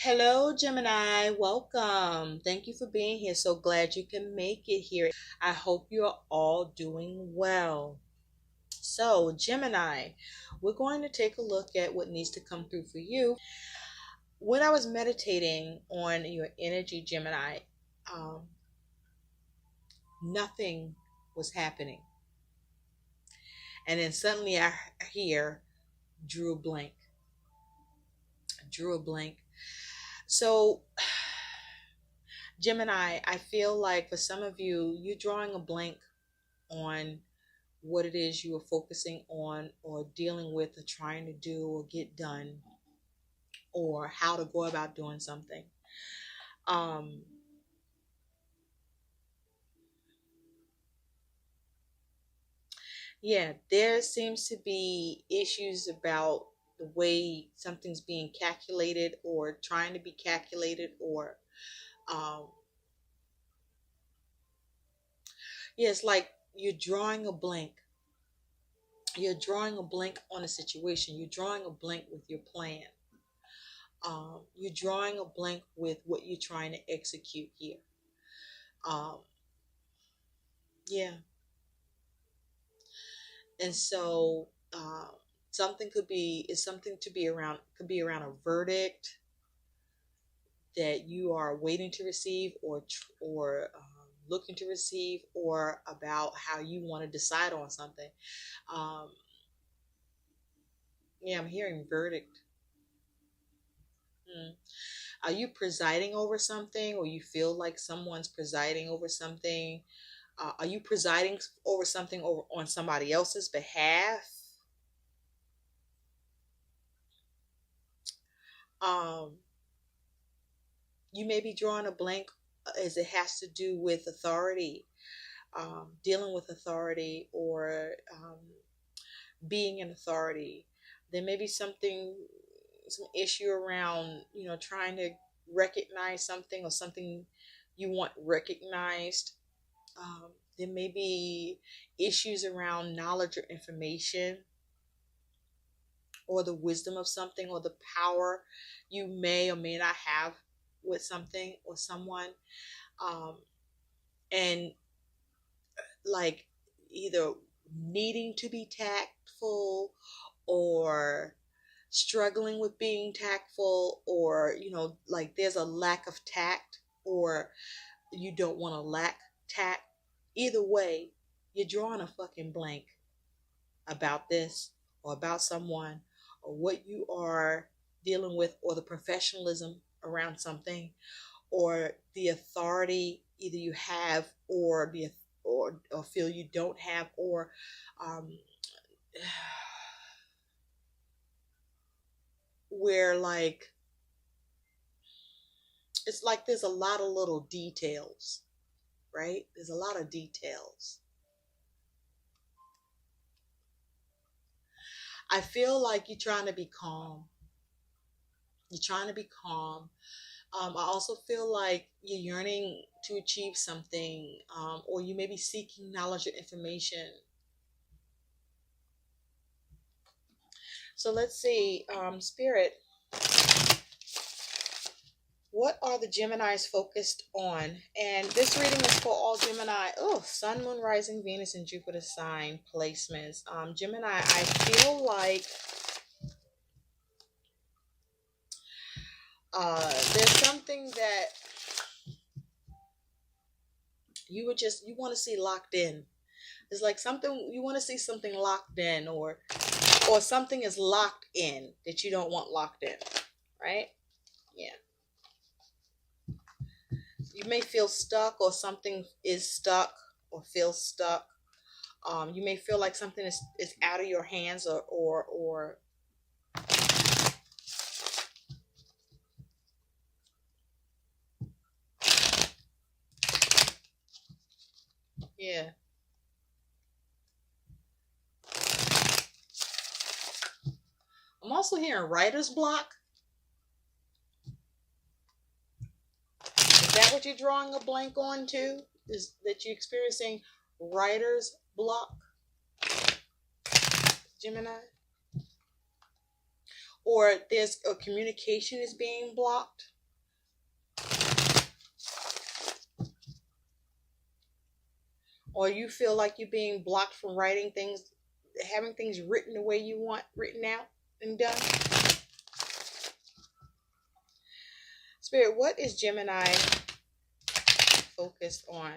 Hello, Gemini. Welcome. Thank you for being here. So glad you can make it here. I hope you're all doing well. So, Gemini, we're going to take a look at what needs to come through for you. When I was meditating on your energy, Gemini, um, nothing was happening. And then suddenly I hear drew a blank. Drew a blank. So, Gemini, I feel like for some of you, you're drawing a blank on what it is you are focusing on or dealing with or trying to do or get done or how to go about doing something. Um, yeah, there seems to be issues about the way something's being calculated or trying to be calculated or um, yeah, it's like you're drawing a blank. You're drawing a blank on a situation. You're drawing a blank with your plan. You're drawing a blank with what you're trying to execute here. Um, yeah, and so something could be is something to be around. Could be around a verdict that you are waiting to receive, looking to receive, or about how you want to decide on something. Um, yeah, I'm hearing verdict. Hmm. Are you presiding over something, or you feel like someone's presiding over something? Are you presiding over something over on somebody else's behalf? Um, you may be drawing a blank as it has to do with authority, dealing with authority, or being in authority. There may be some issue around, trying to recognize something or something you want recognized. There may be issues around knowledge or information or the wisdom of something or the power you may or may not have with something or someone. Um, and like either needing to be tactful or struggling with being tactful, or like there's a lack of tact, or you don't want to lack tact. Either way, you're drawing a fucking blank about this or about someone or what you are dealing with, or the professionalism around something, or the authority either you have or or feel you don't have, or um, where like it's like there's a lot of little details, right? There's a lot of details. I feel like you're trying to be calm. You're trying to be calm. I also feel like you're yearning to achieve something, or you may be seeking knowledge or information. So let's see, Spirit, what are the Geminis focused on? And this reading is for all Gemini. Oh, Sun, Moon, Rising, Venus, and Jupiter sign placements. Gemini, I feel like there's something that you want to see locked in. It's like something you want to see something locked in, or something is locked in that you don't want locked in, right? Yeah. You may feel stuck, or something is stuck or feels stuck. You may feel like something is out of your hands, or yeah. I'm also hearing writer's block. Is that what you're drawing a blank on too? Is that you're experiencing writer's block, Gemini? Or there's a communication is being blocked? or you feel like you're being blocked from writing things, having things written the way you want, written out and done. Spirit, what is Gemini focused on?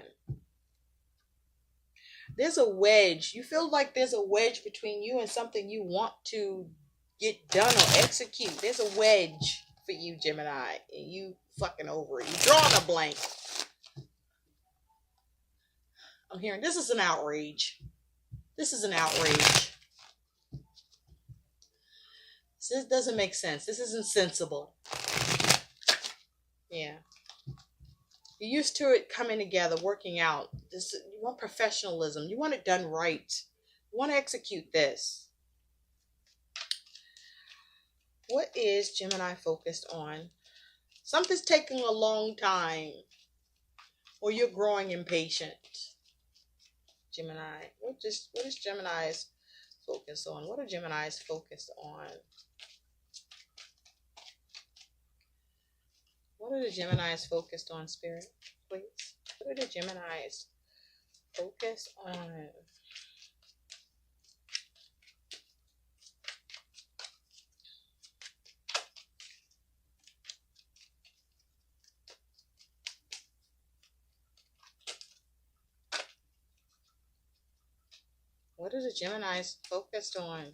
There's a wedge. You feel like there's a wedge between you and something you want to get done or execute. There's a wedge for you, Gemini, and you fucking over it. You're drawing a blank. I'm hearing this is an outrage. This is an outrage. This doesn't make sense. This isn't sensible. Yeah. You're used to it coming together, working out. You want professionalism. You want it done right. You want to execute this. What is Gemini focused on? Something's taking a long time, or you're growing impatient. Gemini. What is Gemini's focused on? What are Gemini's focused on? What are the Geminis focused on, Spirit? Please. What are the Geminis focused on? What are the Geminis focused on?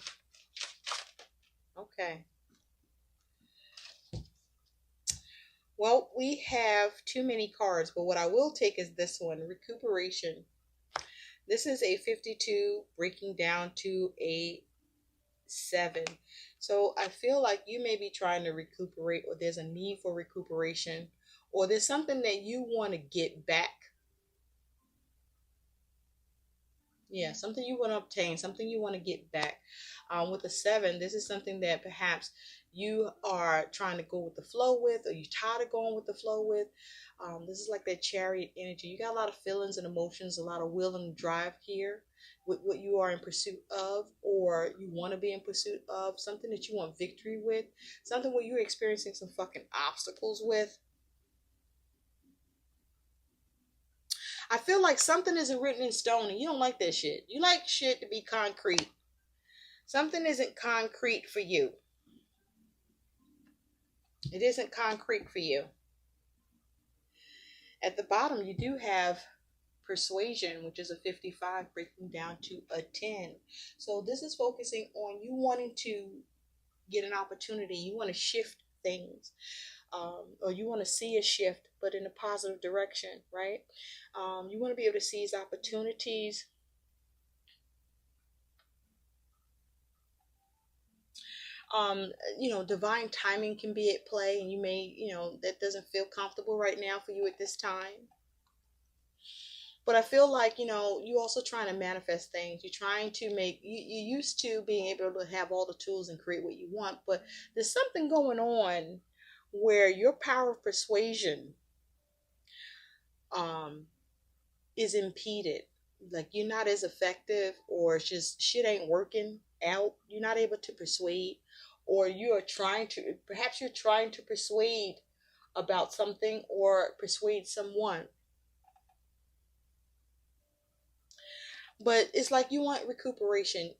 Okay. Well, we have too many cards, but what I will take is this one, recuperation. This is a 52 breaking down to a 7. So I feel like you may be trying to recuperate, or there's a need for recuperation, or there's something that you want to get back. Yeah, something you want to obtain, something you want to get back. With the 7, this is something that perhaps you are trying to go with the flow with, or you're tired of going with the flow with. This is like that chariot energy. You got a lot of feelings and emotions, a lot of will and drive here with what you are in pursuit of, or you want to be in pursuit of, something that you want victory with, something where you're experiencing some fucking obstacles with. I feel like something isn't written in stone, and you don't like that shit. You like shit to be concrete. Something isn't concrete for you. It isn't concrete for you. At the bottom, you do have persuasion, which is a 55 breaking down to a 10. So this is focusing on you wanting to get an opportunity. You want to shift things. Or you want to see a shift, but in a positive direction, right? You want to be able to seize opportunities. Divine timing can be at play, and you may, that doesn't feel comfortable right now for you at this time. But I feel like, you're also trying to manifest things. You're trying to you're used to being able to have all the tools and create what you want, but there's something going on where your power of persuasion is impeded. Like you're not as effective, or it's just shit ain't working out. You're not able to persuade, or perhaps you're trying to persuade about something or persuade someone. But it's like you want recuperation.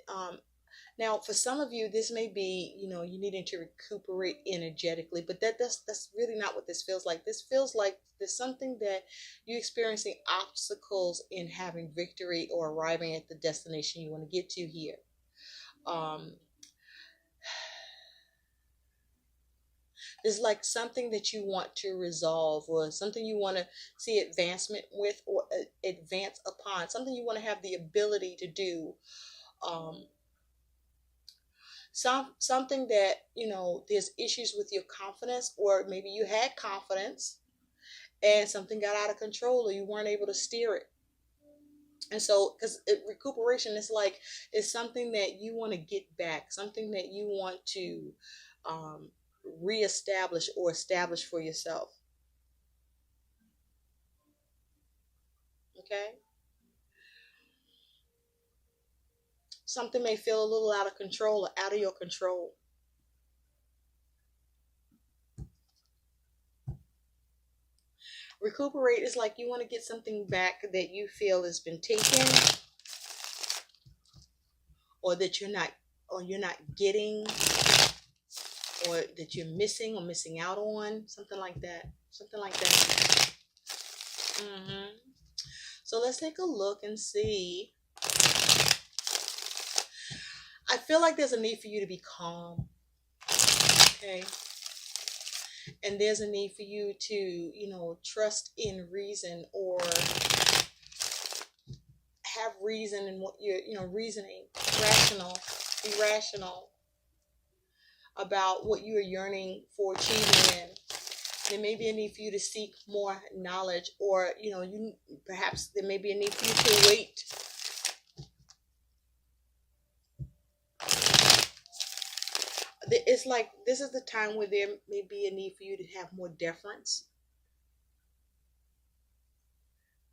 Now, for some of you, this may be, you needing to recuperate energetically, but that's really not what this feels like. This feels like there's something that you're experiencing obstacles in having victory or arriving at the destination you want to get to here. There's like something that you want to resolve, or something you want to see advancement with, or advance upon, something you want to have the ability to do. Something that, there's issues with your confidence, or maybe you had confidence and something got out of control, or you weren't able to steer it. And so, because recuperation is it's something that you want to get back, something that you want to reestablish or establish for yourself. Okay? Something may feel a little out of control or out of your control. Recuperate is like you want to get something back that you feel has been taken, or that you're not getting, or that you're missing or missing out on, something like that. Something like that. So let's take a look and see. I feel like there's a need for you to be calm. Okay. And there's a need for you to, trust in reason, or have reason in what you're, reasoning, rational, be rational about what you are yearning for achievement in. There may be a need for you to seek more knowledge, or, perhaps there may be a need for you to wait. It's like this is the time where there may be a need for you to have more deference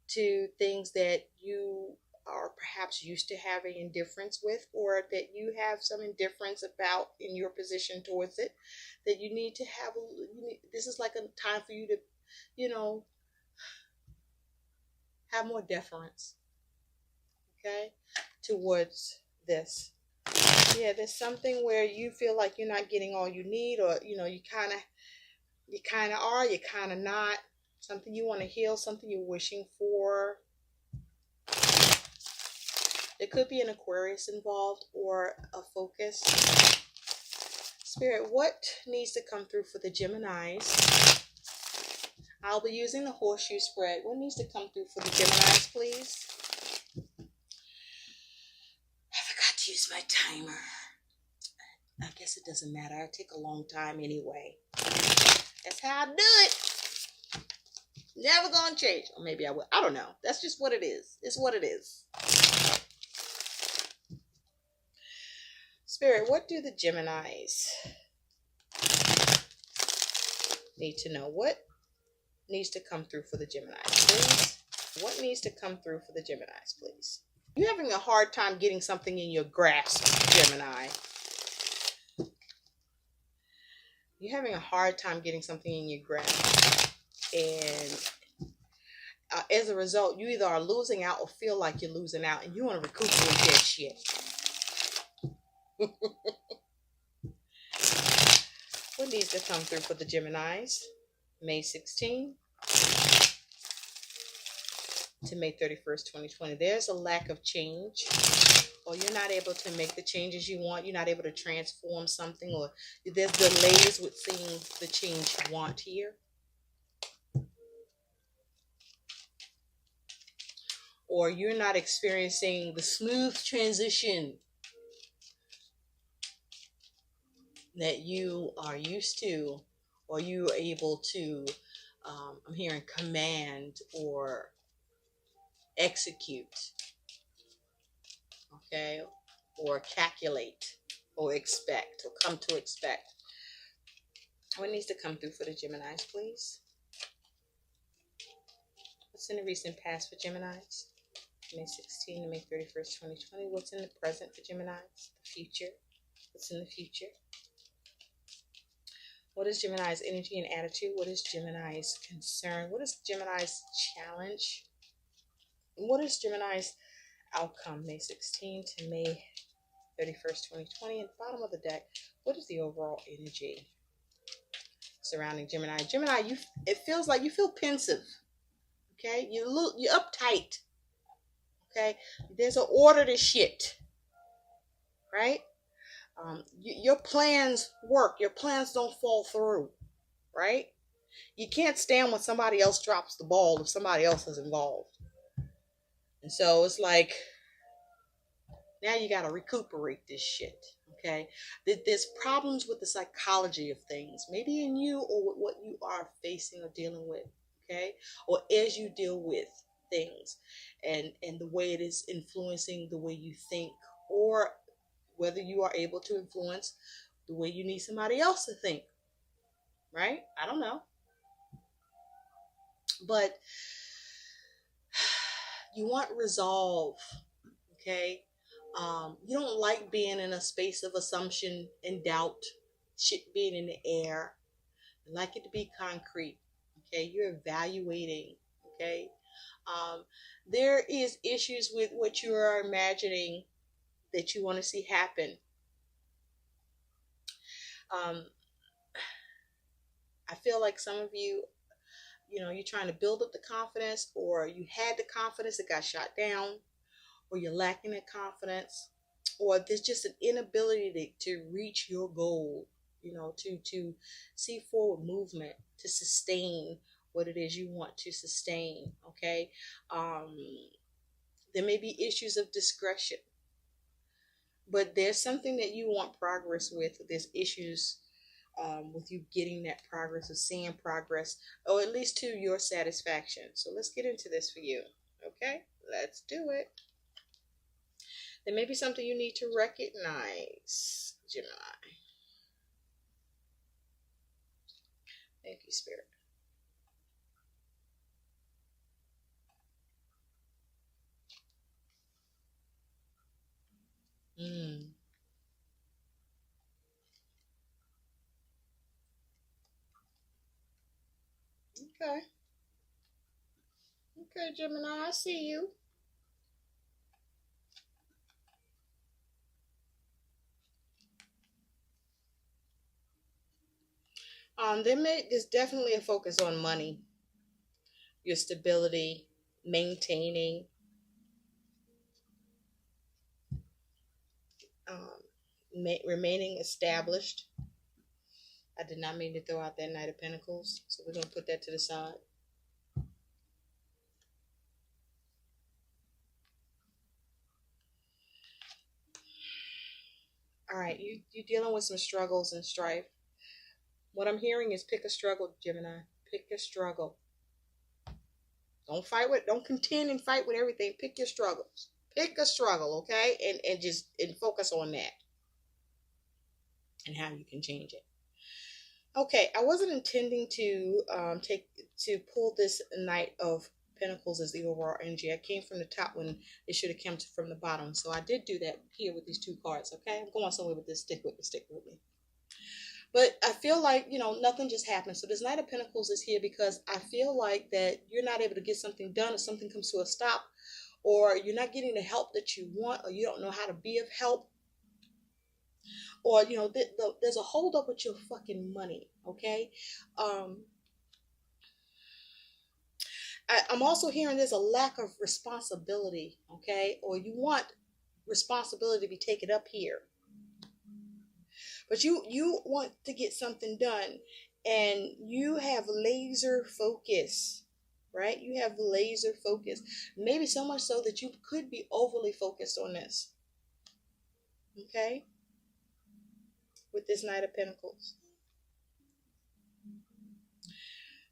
to things that you are perhaps used to having indifference with, or that you have some indifference about in your position towards it, that you need to have. This is like a time for you to, have more deference, okay, towards this. Yeah, there's something where you feel like you're not getting all you need, or you kind of are, you kind of not. Something you want to heal, something you're wishing for. There could be an Aquarius involved, or a focus. Spirit, what needs to come through for the Geminis? I'll be using the horseshoe spread. What needs to come through for the Geminis, please? I forgot to use my timer. I guess it doesn't matter. I take a long time anyway. That's how I do it. Never gonna change. Or maybe I will. I don't know. That's just what it is. It's what it is. Spirit, what do the Geminis need to know? What needs to come through for the Geminis, please? What needs to come through for the Geminis, please? You're having a hard time getting something in your grasp, Gemini. You're having a hard time getting something in your grasp. And as a result, you either are losing out or feel like you're losing out, and you want to recuperate that shit. What needs to come through for the Geminis? May 16 to May 31st, 2020. There's a lack of change, or you're not able to make the changes you want. You're not able to transform something, or there's delays with seeing the change you want here. Or you're not experiencing the smooth transition that you are used to, or you are able to, I'm hearing command or execute, okay, or calculate, or expect, or come to expect. What needs to come through for the Geminis, please? What's in the recent past for Geminis? May 16 to May 31st, 2020. What's in the present for Geminis? The future. What's in the future? What is Gemini's energy and attitude? What is Gemini's concern? What is Gemini's challenge? And what is Gemini's outcome? May 16 to May 31st, 2020. At the bottom of the deck, what is the overall energy surrounding Gemini? Gemini, it feels like you feel pensive. Okay? You're uptight. Okay? There's an order to shit. Right? Your plans work. Your plans don't fall through, right? You can't stand when somebody else drops the ball if somebody else is involved. And so it's like, now you got to recuperate this shit, okay? There's problems with the psychology of things, maybe in you or with what you are facing or dealing with, okay? Or as you deal with things, and the way it is influencing the way you think, or whether you are able to influence the way you need somebody else to think, right? I don't know. But you want resolve, okay? You don't like being in a space of assumption and doubt, shit being in the air. You like it to be concrete, Okay, you're evaluating. Okay, there is issues with what you are imagining that you want to see happen. Um, I feel like some of you, you're trying to build up the confidence, or you had the confidence that got shot down, or you're lacking that confidence, or there's just an inability to reach your goal, to see forward movement, to sustain what it is you want to sustain. Okay. Um, there may be issues of discretion, but there's something that you want progress with. There's issues with you getting that progress or seeing progress, or at least to your satisfaction. So let's get into this for you. Okay, let's do it. There may be something you need to recognize, Gemini. Thank you, Spirit. Mm. Okay. Okay, Gemini, I see you. There's definitely a focus on money, your stability, maintaining, remaining established. I did not mean to throw out that Knight of Pentacles, so we're gonna put that to the side. All right, you're dealing with some struggles and strife. What I'm hearing is pick a struggle, Gemini. Pick a struggle. Don't contend and fight with everything. Pick your struggles. Pick a struggle, okay? And focus on that and how you can change it. Okay, I wasn't intending to pull this Knight of Pentacles as the overall energy. I came from the top when it should have come from the bottom. So I did do that here with these two cards, okay? I'm going somewhere with this. Stick with me. But I feel like, nothing just happens. So this Knight of Pentacles is here because I feel like that you're not able to get something done, or something comes to a stop, or you're not getting the help that you want, or you don't know how to be of help, or, there's a hold up with your fucking money, okay? I'm also hearing there's a lack of responsibility, okay? Or you want responsibility to be taken up here. But you want to get something done, and you have laser focus, right? You have laser focus. Maybe so much so that you could be overly focused on this. Okay? With this Knight of Pentacles.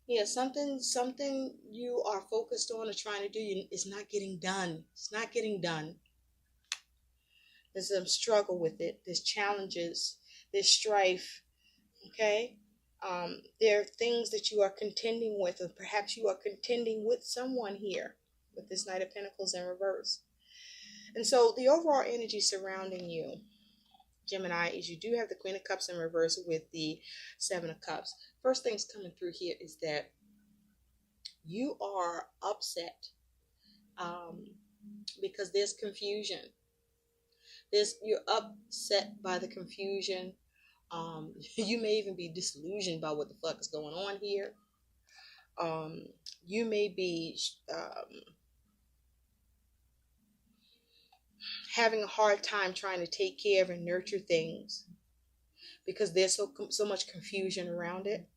Yeah, something you are focused on or trying to do is not getting done. It's not getting done. There's some struggle with it. There's challenges. There's strife. Okay? There are things that you are contending with, or perhaps you are contending with someone here with this Knight of Pentacles in reverse. And so the overall energy surrounding you, Gemini, is you do have the Queen of Cups in reverse with the Seven of Cups. First things coming through here is that you are upset because there's confusion. You're upset by the confusion. You may even be disillusioned by what the fuck is going on here. You may be having a hard time trying to take care of and nurture things because there's so much confusion around it.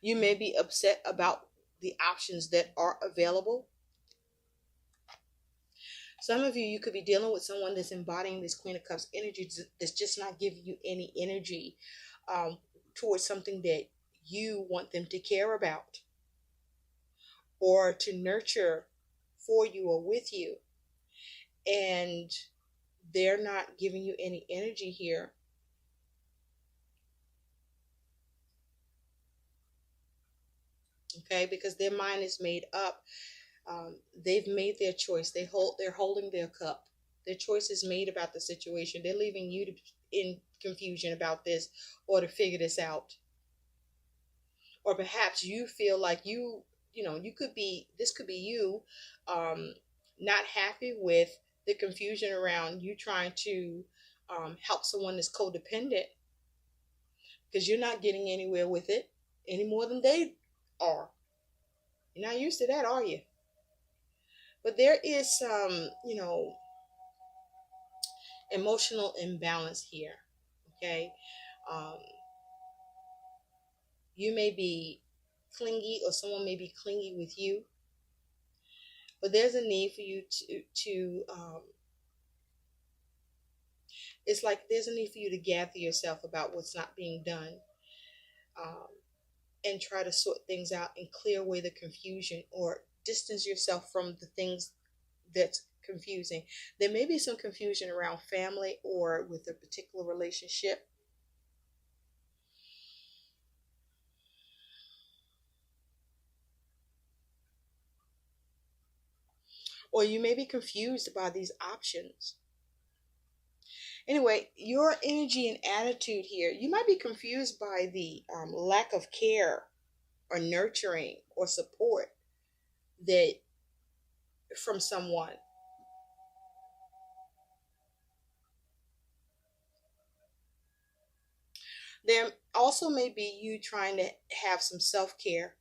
You may be upset about the options that are available. Some of you could be dealing with someone that's embodying this Queen of Cups energy that's just not giving you any energy towards something that you want them to care about or to nurture for you or with you. And they're not giving you any energy here. Okay, because their mind is made up. They've made their choice. They're holding their cup. Their choice is made about the situation. They're leaving you in confusion about this or to figure this out. Or perhaps you feel like you could be, this could be you, not happy with the confusion around you trying to help someone that's codependent, because you're not getting anywhere with it any more than they are. You're not used to that, are you? But there is some, emotional imbalance here. Okay. Um, you may be clingy, or someone may be clingy with you, but there's a need for you to it's like there's a need for you to gather yourself about what's not being done, um, and try to sort things out and clear away the confusion, or distance yourself from the things that's confusing. There may be some confusion around family or with a particular relationship. Or you may be confused by these options. Anyway, your energy and attitude here, you might be confused by the lack of care or nurturing or support that from someone. There also may be you trying to have some self-care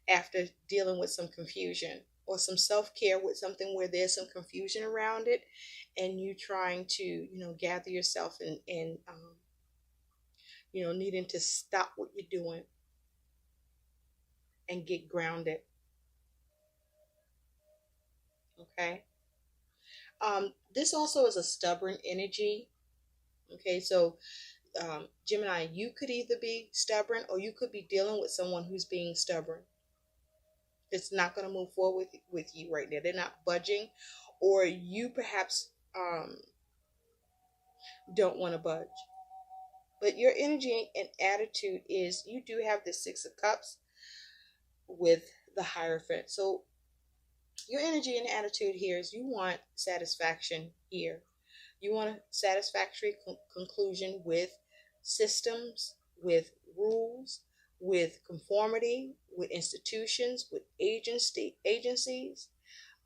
after dealing with some confusion, or some self-care with something where there's some confusion around it, and you trying to gather yourself and needing to stop what you're doing and get grounded. Okay. This also is a stubborn energy. Okay, so Gemini, you could either be stubborn, or you could be dealing with someone who's being stubborn. It's not going to move forward with you right now. They're not budging, or you perhaps don't want to budge. But your energy and attitude is, you do have the Six of Cups with the Hierophant. So your energy and attitude here is you want satisfaction here. You want a satisfactory conclusion with systems, with rules, with conformity, with institutions, with agencies.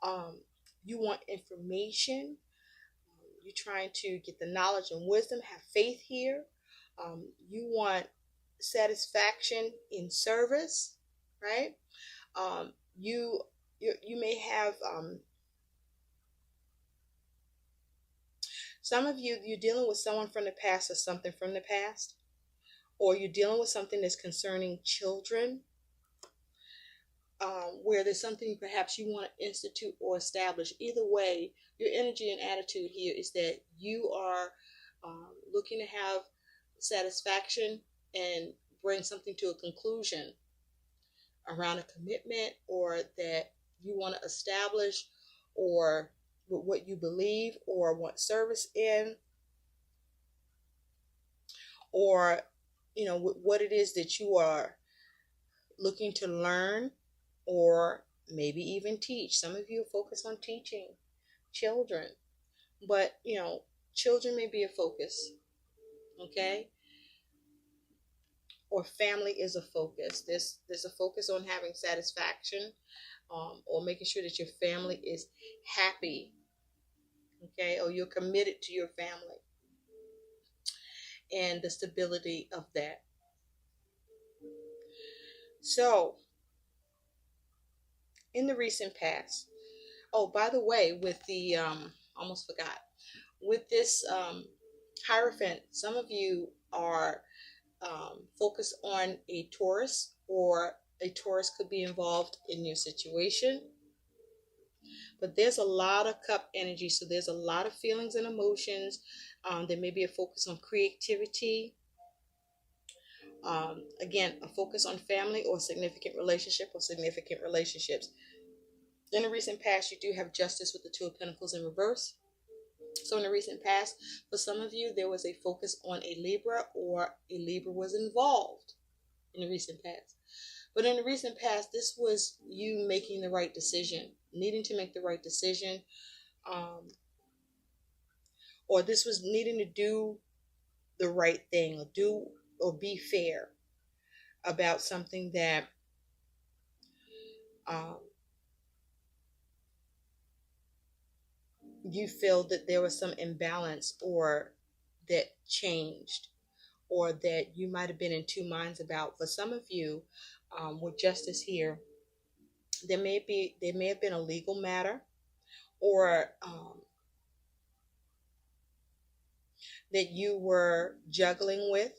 Um, you want information. You're trying to get the knowledge and wisdom, have faith here. You want satisfaction in service, right? Um, you, you may have some of you, you're dealing with someone from the past or something from the past, or you're dealing with something that's concerning children, where there's something perhaps you want to institute or establish. Either way, your energy and attitude here is that you are looking to have satisfaction and bring something to a conclusion around a commitment, or that you want to establish, or what you believe or want service in, or what it is that you are looking to learn, or maybe even teach. Some of you focus on teaching children, but children may be a focus. Okay. Or family is a focus. There's a focus on having satisfaction, or making sure that your family is happy. Okay. Or you're committed to your family and the stability of that. So in the recent past, oh, by the way, with the almost forgot, with this Hierophant, some of you are focused on a Taurus, or a Taurus could be involved in your situation. But there's a lot of cup energy, so there's a lot of feelings and emotions. There may be a focus on creativity. Again, a focus on family or significant relationship or significant relationships. In the recent past, you do have Justice with the Two of Pentacles in reverse. So in the recent past, for some of you, there was a focus on a Libra, or a Libra was involved in the recent past. But in the recent past, this was you making the right decision, needing to make the right decision, or this was needing to do the right thing, or be fair. about something that um, you feel that there was some imbalance or that changed, or that you might have been in two minds about. For some of you, with justice here, there may have been a legal matter, or that you were juggling with.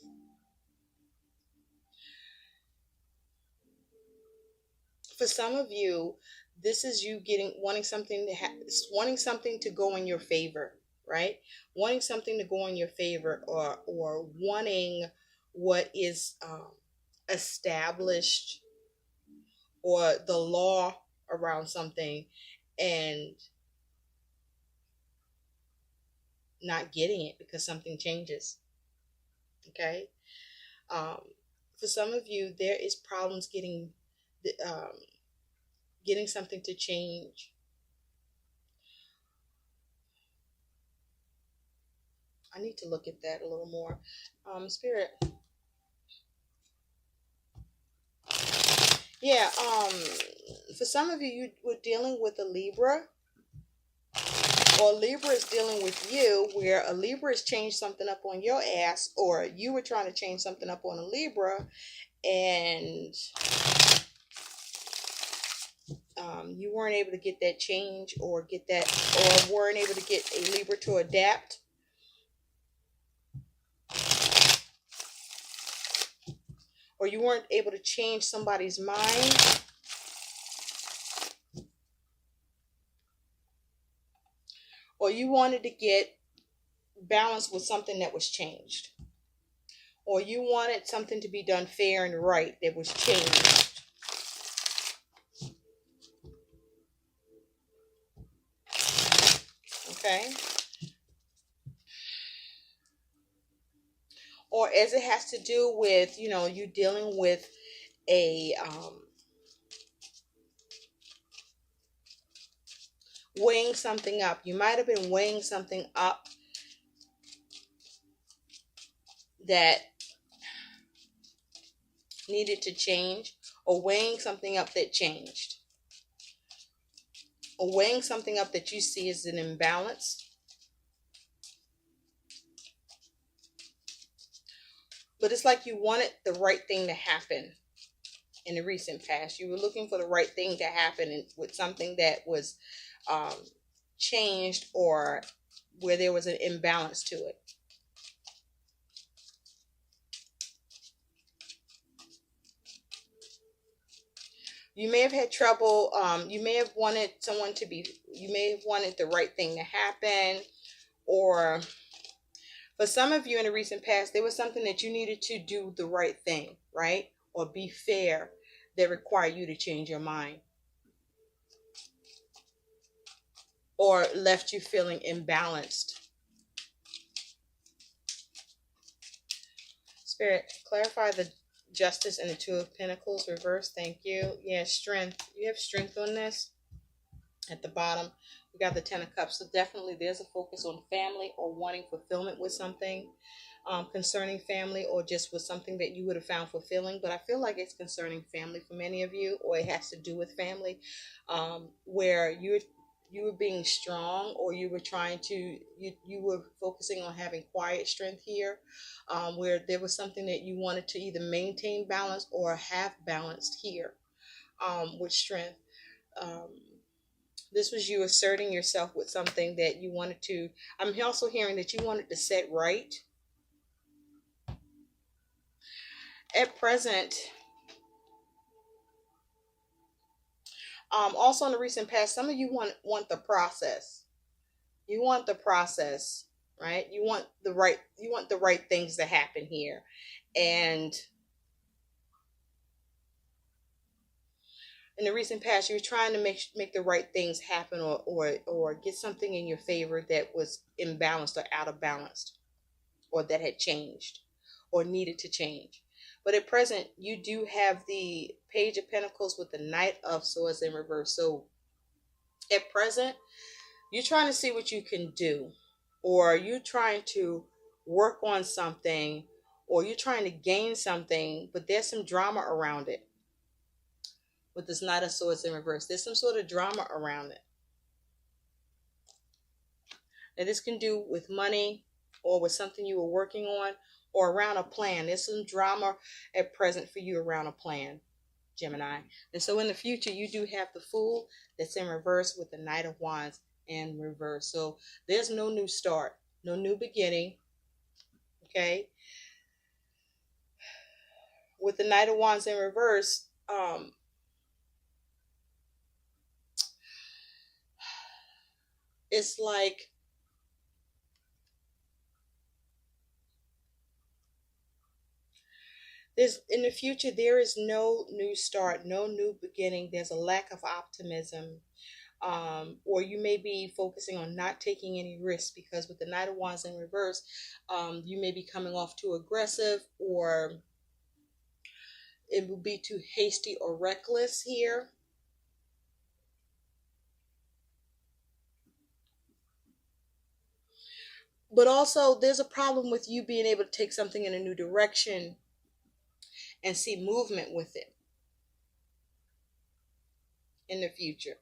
For some of you, this is you getting wanting something to wanting something to go in your favor, right? Wanting something to go in your favor, or wanting what is established, or the law around something, and not getting it because something changes. Okay. um, for some of you, there is problems um, getting something to change. I need to look at that a little more. Spirit. Yeah, for some of you, you were dealing with a Libra, or Libra is dealing with you, where a Libra has changed something up on your ass, or you were trying to change something up on a Libra, and you weren't able to get that change, or get that, or weren't able to get a Libra to adapt, or you weren't able to change somebody's mind, or you wanted to get balance with something that was changed, or you wanted something to be done fair and right that was changed. Okay. Or as it has to do with, you dealing with a weighing something up. You might have been weighing something up that needed to change, or weighing something up that changed, or weighing something up that you see as an imbalance. But it's like you wanted the right thing to happen in the recent past. You were looking for the right thing to happen with something that was um, changed, or where there was an imbalance to it. You may have had trouble. You may have wanted someone to be, you may have wanted the right thing to happen, or for some of you in the recent past, there was something that you needed to do the right thing, right? Or be fair, that required you to change your mind, or left you feeling imbalanced. Spirit, clarify the Justice and the Two of Pentacles reverse. Thank you. Yeah, strength. You have strength on this. At the bottom, we got the Ten of Cups. So definitely there's a focus on family, or wanting fulfillment with something concerning family, or just with something that you would have found fulfilling. But I feel like it's concerning family for many of you, or it has to do with family, where you were being strong, or you were trying to, you were focusing on having quiet strength here, where there was something that you wanted to either maintain balance or have balanced here, with strength. This was you asserting yourself with something that you wanted to. I'm also hearing that you wanted to set right. At present, also in the recent past, some of you want the process. You want the process, right? You want the right things to happen here. And in the recent past, you were trying to make the right things happen, or get something in your favor that was imbalanced or out of balance, or that had changed or needed to change. But at present, you do have the Page of Pentacles with the Knight of Swords in reverse. So at present, you're trying to see what you can do, or you're trying to work on something, or you're trying to gain something, but there's some drama around it. With this Knight of Swords in reverse, there's some sort of drama around it. Now this can do with money or with something you were working on or around a plan. There's some drama at present for you around a plan, Gemini. And so in the future, you do have the Fool that's in reverse with the Knight of Wands in reverse. So there's no new start, no new beginning. Okay. With the Knight of Wands in reverse, it's like there's in the future there is no new start, no new beginning. There's a lack of optimism, or you may be focusing on not taking any risks, because with the Knight of Wands in reverse, you may be coming off too aggressive, or it will be too hasty or reckless here. But also there's a problem with you being able to take something in a new direction and see movement with it in the future.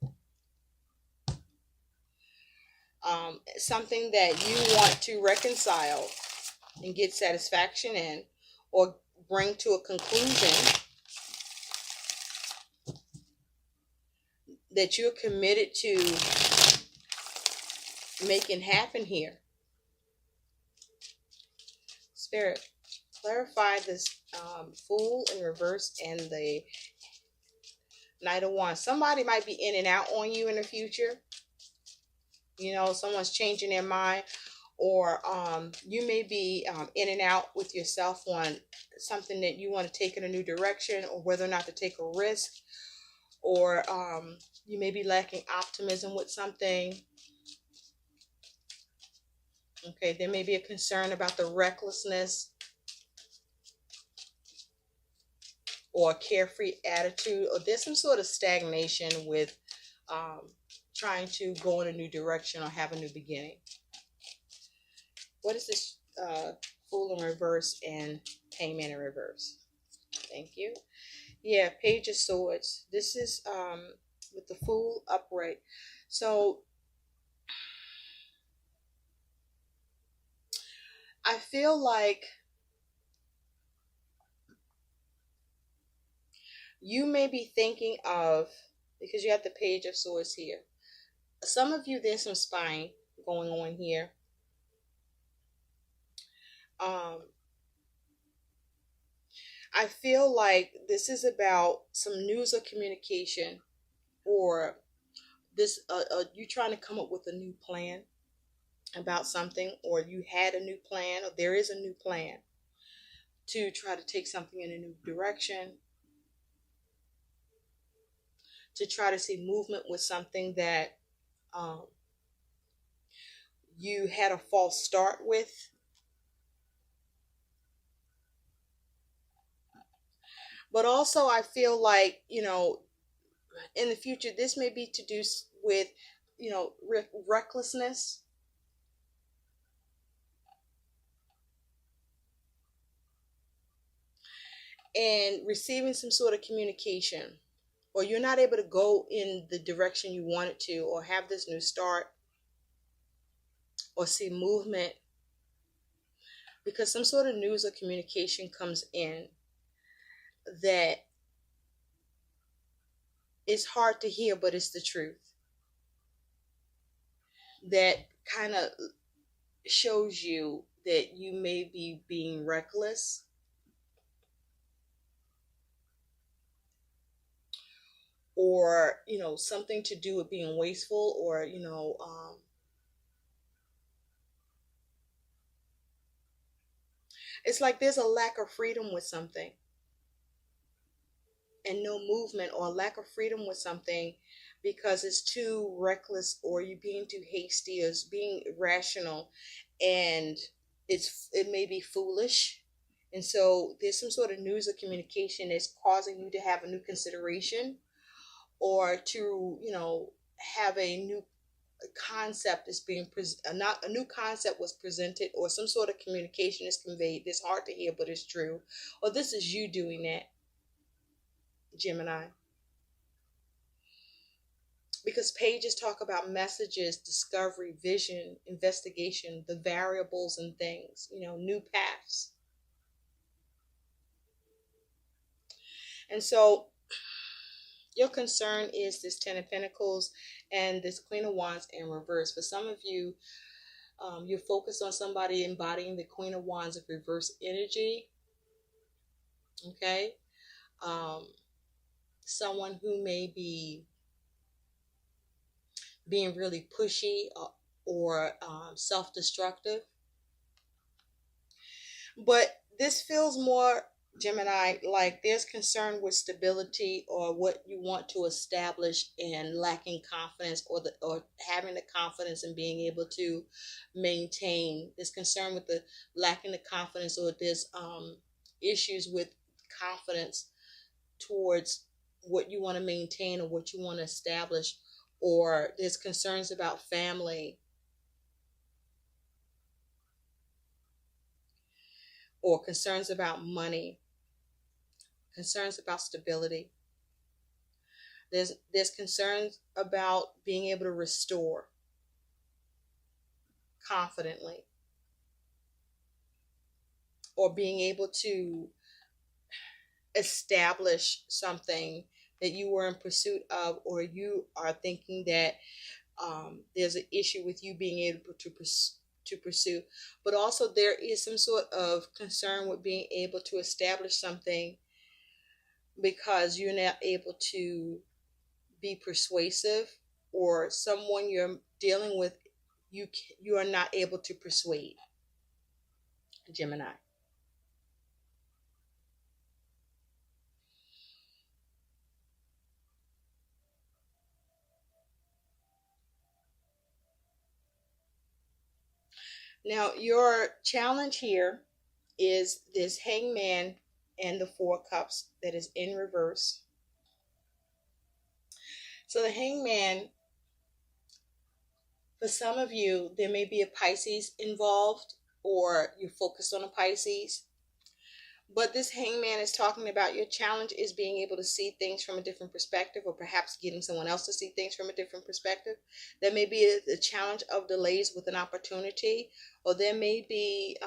Something that you want to reconcile and get satisfaction in, or bring to a conclusion, that you're committed to making happen here. Spirit, clarify this Fool in reverse and the Knight of Wands. Somebody might be in and out on you in the future. You know, someone's changing their mind, or you may be in and out with yourself on something that you want to take in a new direction, or whether or not to take a risk, or you may be lacking optimism with something. Okay, there may be a concern about the recklessness or a carefree attitude, or there's some sort of stagnation with trying to go in a new direction or have a new beginning. What is this Fool in reverse and Hangman in reverse? Thank you. Yeah, Page of Swords. This is with the Fool upright. So I feel like you may be thinking of, because you have the Page of Swords here, some of you, there's some spying going on here. I feel like this is about some news or communication, or this you trying to come up with a new plan about something, or you had a new plan, or there is a new plan to try to take something in a new direction, to try to see movement with something that you had a false start with. But also I feel like, you know, in the future, this may be to do with, you know, recklessness. And receiving some sort of communication, or you're not able to go in the direction you wanted to, or have this new start, or see movement, because some sort of news or communication comes in that is hard to hear, but it's the truth, that kind of shows you that you may be being reckless, or, you know, something to do with being wasteful, or, you know, it's like there's a lack of freedom with something, and no movement, or lack of freedom with something because it's too reckless, or you're being too hasty, or it's being irrational, and it may be foolish. And so there's some sort of news or communication that's causing you to have a new consideration, or to, you know, have a new concept is being not a new concept was presented, or some sort of communication is conveyed. It's hard to hear, but it's true. Or this is you doing that, Gemini. Because pages talk about messages, discovery, vision, investigation, the variables and things, new paths. And so your concern is this Ten of Pentacles and this Queen of Wands in reverse. For some of you, you're focused on somebody embodying the Queen of Wands of reverse energy. Okay. Someone who may be being really pushy or self-destructive. But this feels more, Gemini, like there's concern with stability or what you want to establish, and lacking confidence, or having the confidence and being able to maintain. There's concern with the lacking the confidence, or there's issues with confidence towards what you want to maintain or what you want to establish, or there's concerns about family, or concerns about money, concerns about stability. There's concerns about being able to restore confidently, or being able to establish something that you were in pursuit of, or you are thinking that there's an issue with you being able to pursue. But also there is some sort of concern with being able to establish something because you're not able to be persuasive, or someone you're dealing with, you are not able to persuade, Gemini. Now, your challenge here is this Hangman and the Four Cups that is in reverse. So the Hangman, for some of you, there may be a Pisces involved, or you're focused on a Pisces. But this Hangman is talking about your challenge is being able to see things from a different perspective, or perhaps getting someone else to see things from a different perspective. There may be a challenge of delays with an opportunity, or there may be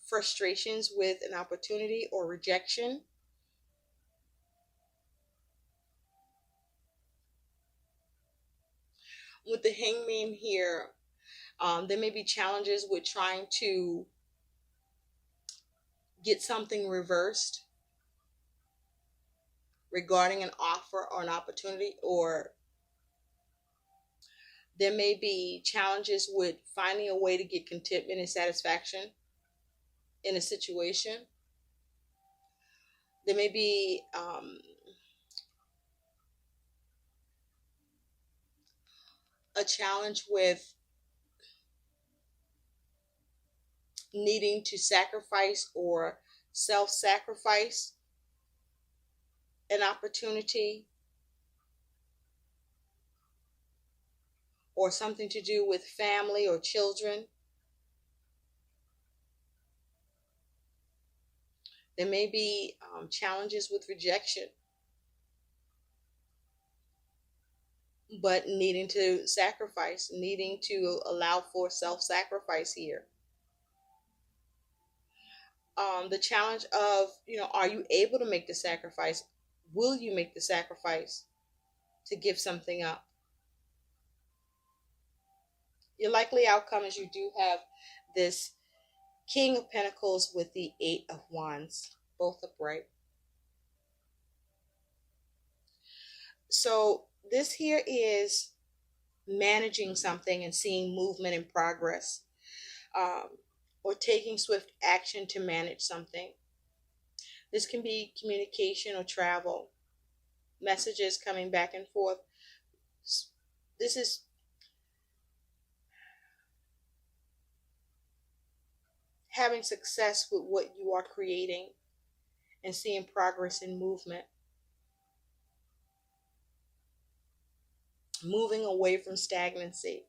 frustrations with an opportunity or rejection. With the Hangman here, there may be challenges with trying to get something reversed regarding an offer or an opportunity, or there may be challenges with finding a way to get contentment and satisfaction in a situation. There may be a challenge with needing to sacrifice or self-sacrifice an opportunity, or something to do with family or children. There may be challenges with rejection, but needing to sacrifice, needing to allow for self-sacrifice here. The challenge of, are you able to make the sacrifice? Will you make the sacrifice to give something up? Your likely outcome is you do have this King of Pentacles with the Eight of Wands, both upright. So this here is managing something and seeing movement and progress, or taking swift action to manage something. This can be communication or travel, messages coming back and forth. This is having success with what you are creating and seeing progress and movement. Moving away from stagnancy.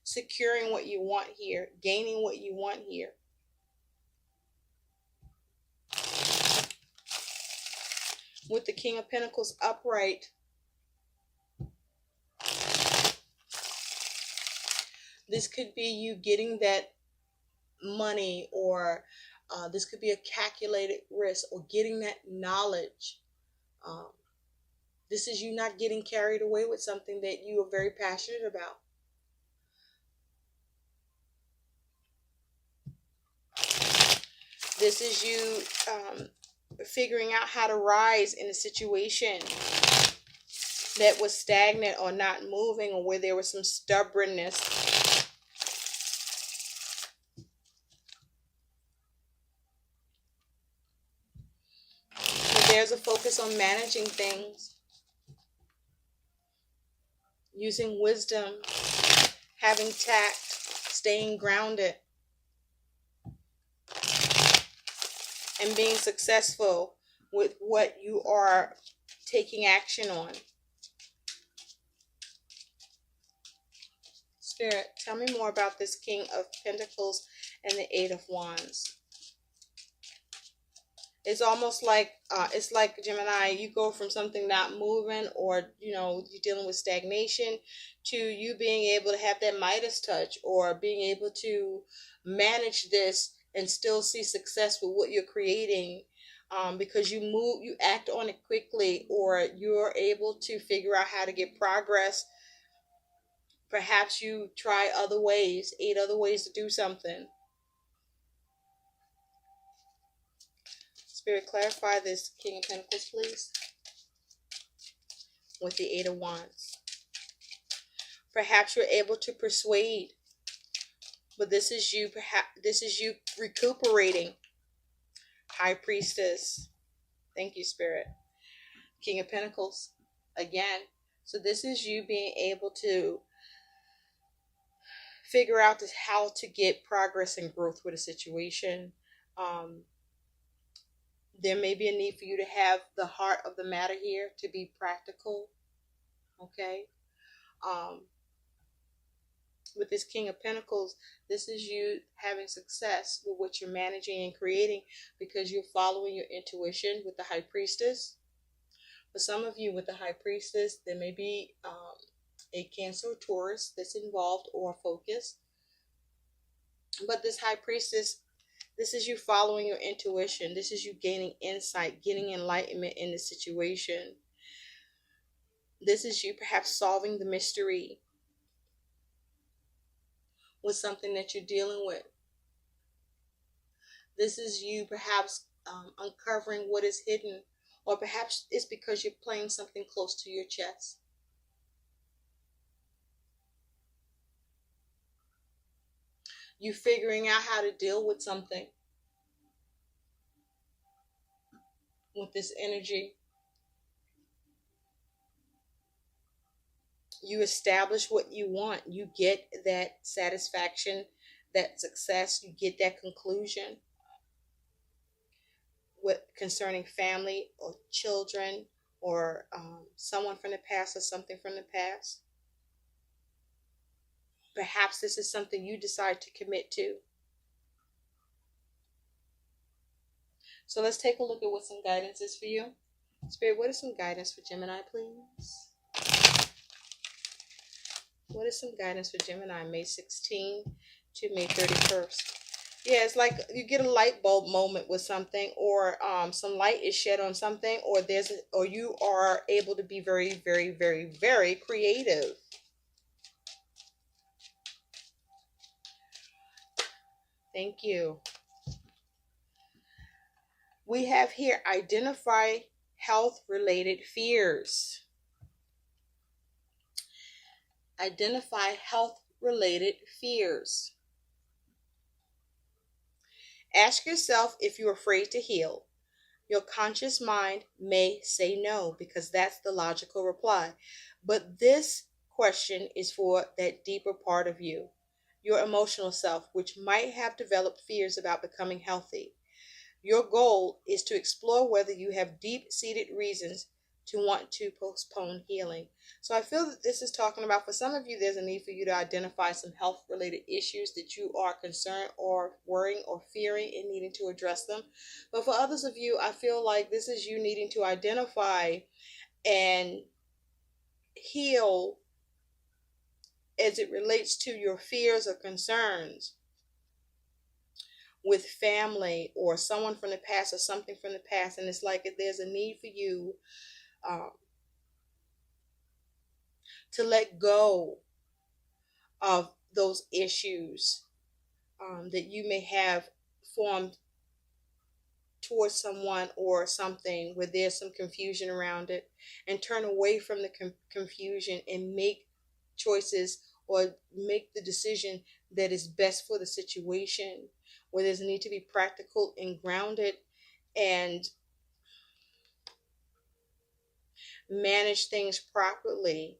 securing what you want here, gaining what you want here. With the King of Pentacles upright, this could be you getting that money, or this could be a calculated risk, or getting that knowledge. This is you not getting carried away with something that you are very passionate about. This is you figuring out how to rise in a situation that was stagnant or not moving, or where there was some stubbornness. But there's a focus on managing things, using wisdom, having tact, staying grounded, and being successful with what you are taking action on. Spirit, tell me more about this King of Pentacles and the Eight of Wands. It's almost like, it's like, Gemini, you go from something not moving, or, you're dealing with stagnation, to you being able to have that Midas touch, or being able to manage this and still see success with what you're creating, because you act on it quickly, or you're able to figure out how to get progress. Perhaps you try other ways, 8 other ways to do something. Spirit, clarify this King of Pentacles, please, with the Eight of Wands. Perhaps you're able to persuade, but this is you. Perhaps this is you recuperating. High Priestess. Thank you, Spirit. King of Pentacles again. So this is you being able to figure out how to get progress and growth with a situation. There may be a need for you to have the heart of the matter here, to be practical. Okay. With this King of Pentacles, this is you having success with what you're managing and creating, because you're following your intuition with the High Priestess. For some of you with the High Priestess, there may be a Cancer or Taurus that's involved, or focused. But this High Priestess, this is you following your intuition. This is you gaining insight, getting enlightenment in the situation. This is you perhaps solving the mystery with something that you're dealing with. This is you perhaps uncovering what is hidden, or perhaps it's because you're playing something close to your chest. You figuring out how to deal with something with this energy. You establish what you want. You get that satisfaction, that success. You get that conclusion with concerning family or children, or someone from the past, or something from the past. Perhaps this is something you decide to commit to. So let's take a look at what some guidance is for you. Spirit, what is some guidance for Gemini, please? What is some guidance for Gemini, May 16 to May 31st? Yeah, it's like you get a light bulb moment with something, or some light is shed on something, or you are able to be very, very, very, very creative. Thank you. We have here, identify health-related fears. Identify health-related fears. Ask yourself if you're afraid to heal. Your conscious mind may say no, because that's the logical reply. But this question is for that deeper part of you, your emotional self, which might have developed fears about becoming healthy. Your goal is to explore whether you have deep-seated reasons to want to postpone healing. So I feel that this is talking about, for some of you, there's a need for you to identify some health related issues that you are concerned or worrying or fearing and needing to address them. But for others of you, I feel like this is you needing to identify and heal as it relates to your fears or concerns with family or someone from the past or something from the past. And it's like there's a need for you um, to let go of those issues that you may have formed towards someone or something where there's some confusion around it, and turn away from the confusion and make choices or make the decision that is best for the situation, where there's a need to be practical and grounded and manage things properly,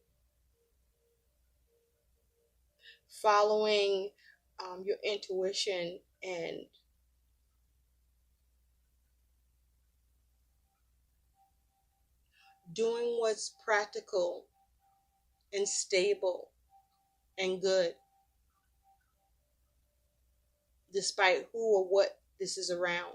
following your intuition and doing what's practical and stable and good, despite who or what this is around.